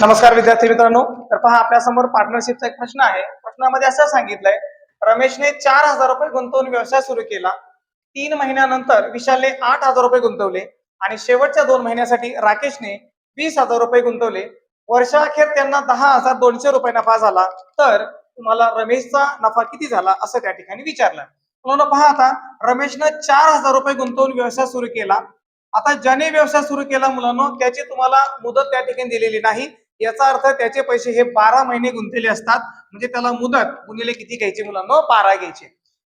नमस्कार विद्यार्थी मित्रांनो. तर पहा, आपल्या समोर पार्टनरशिपचा एक प्रश्न आहे. प्रश्नामध्ये असं सांगितलंय, रमेशने 4,000 रुपये गुंतवून व्यवसाय सुरू केला. 3 महिन्यानंतर विशालने 8,000 रुपये गुंतवले आणि शेवटच्या 2 महिन्यासाठी राकेशने 20,000 रुपये गुंतवले. वर्षाअखेर त्यांना 10,200 रुपये नफा झाला. तर तुम्हाला रमेशचा नफा किती झाला असं त्या ठिकाणी विचारलं. मुलांनो पहा, आता रमेशनं 4,000 रुपये गुंतवून व्यवसाय सुरू केला. आता ज्याने व्यवसाय सुरू केला मुलांनो, त्याची तुम्हाला मुदत त्या ठिकाणी दिलेली नाही. याचा अर्थ त्याचे पैसे हे 12 महिने गुंतलेले असतात. म्हणजे त्याला मुदत गुणिले किती घ्यायचे मुलांनो, 12 घ्यायचे.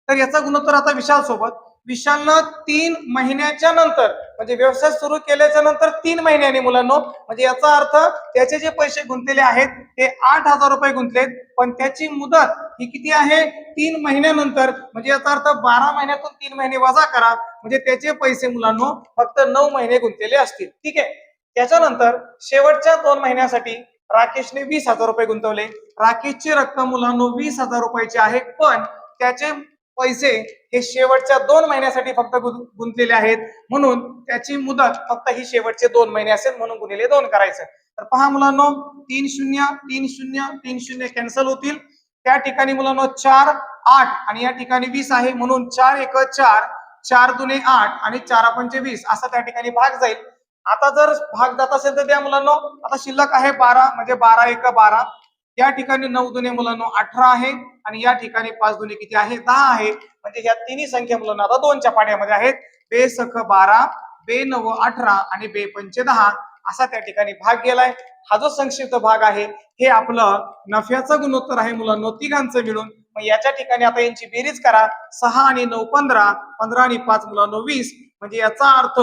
तर याचा गुणोत्तर आता विशाल सोबत. विशालनं 3 महिन्याच्या नंतर म्हणजे व्यवसाय सुरू केल्याच्या नंतर 3 महिन्याने मुलांनो, म्हणजे याचा अर्थ त्याचे जे पैसे गुंतलेले आहेत ते 8,000 रुपये गुंतलेत, पण त्याची मुदत ही किती आहे, 3 महिन्यानंतर. म्हणजे याचा अर्थ 12 महिन्यातून 3 महिने वजा करा, म्हणजे त्याचे पैसे मुलांनो फक्त 9 महिने गुंतलेले असतील. ठीक आहे. त्याच्यानंतर शेवटच्या 2 महिन्यासाठी राकेशने 20,000 रुपये गुंतवले. राकेशची रक्कम मुलांनो 20,000 रुपयाची आहे, पण त्याचे पैसे हे शेवटच्या 2 महिन्यासाठी फक्त गुंतलेले आहेत, म्हणून त्याची मुदत फक्त ही शेवटचे 2 महिने असेल, म्हणून गुणिले 2 करायचं. तर पहा मुलांनो, 3 0 3 0 3 0 कॅन्सल होतील. त्या ठिकाणी मुलांनो 4 8 आणि या ठिकाणी 20 आहे, म्हणून 4 1 4 4 2 8 आणि 4 5 20 असा त्या ठिकाणी भाग जाईल. आता जर भाग जात असेल तर त्या मुलांनो, आता शिल्लक आहे 12, म्हणजे 12 1 12. या ठिकाणी 9 दुने मुलांनो 18 आहे आणि या ठिकाणी 5 दुने किती आहे, 10 आहे. म्हणजे ह्या तिन्ही संख्या मुलांना आता 2च्या पाड्यामध्ये आहेत. बे सख 12, बे 9 18 आणि बे 5 10 असा त्या ठिकाणी भाग गेलाय. हा जो संक्षिप्त भाग आहे हे आपलं नफ्याचं गुणोत्तर आहे मुलांनो, तिघांचं मिळून. मग याच्या ठिकाणी आता यांची बेरीज करा. 6 आणि 9 15, 15 आणि 5 मुलांनो 20. म्हणजे याचा अर्थ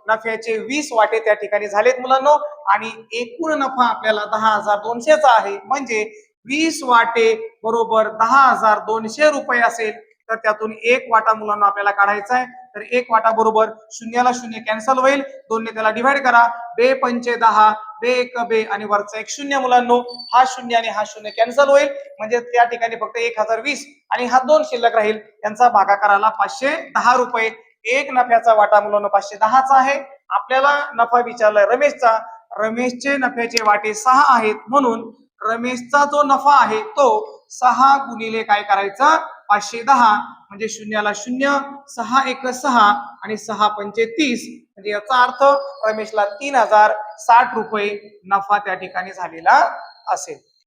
नफ्याचे 20 वाटे त्या ठिकाणी झालेत मुलांनो, आणि एकूण नफा आपल्याला 10,200चा आहे. म्हणजे 20 वाटे बरोबर 10,200 रुपये असेल. तर त्यातून एक वाटा मुलांना आपल्याला काढायचा आहे. तर एक वाटा बरोबर शून्याला शून्य कॅन्सल होईल, 2ने त्याला डिवाइड करा. बे 5 10, बे 1 बे आणि वरचा एक शून्य मुलांनो, हा शून्य आणि हा शून्य कॅन्सल होईल. म्हणजे त्या ठिकाणी फक्त 1020 आणि हा 2 शिल्लक राहील. त्यांचा भागाकाराला 510 रुपये. एक नफ्याचा वाटा मुलांनो 510चा आहे. आपल्याला नफा विचारलाय रमेशचा. रमेशचे नफ्याचे वाटे 6 आहेत, म्हणून रमेशचा जो नफा आहे तो 6 गुणिले काय करायचा, 510. म्हणजे शून्याला शून्य, 6 1 6 आणि 6 5 30. म्हणजे याचा अर्थ रमेशला 3,060 रुपये नफा त्या ठिकाणी झालेला असेल.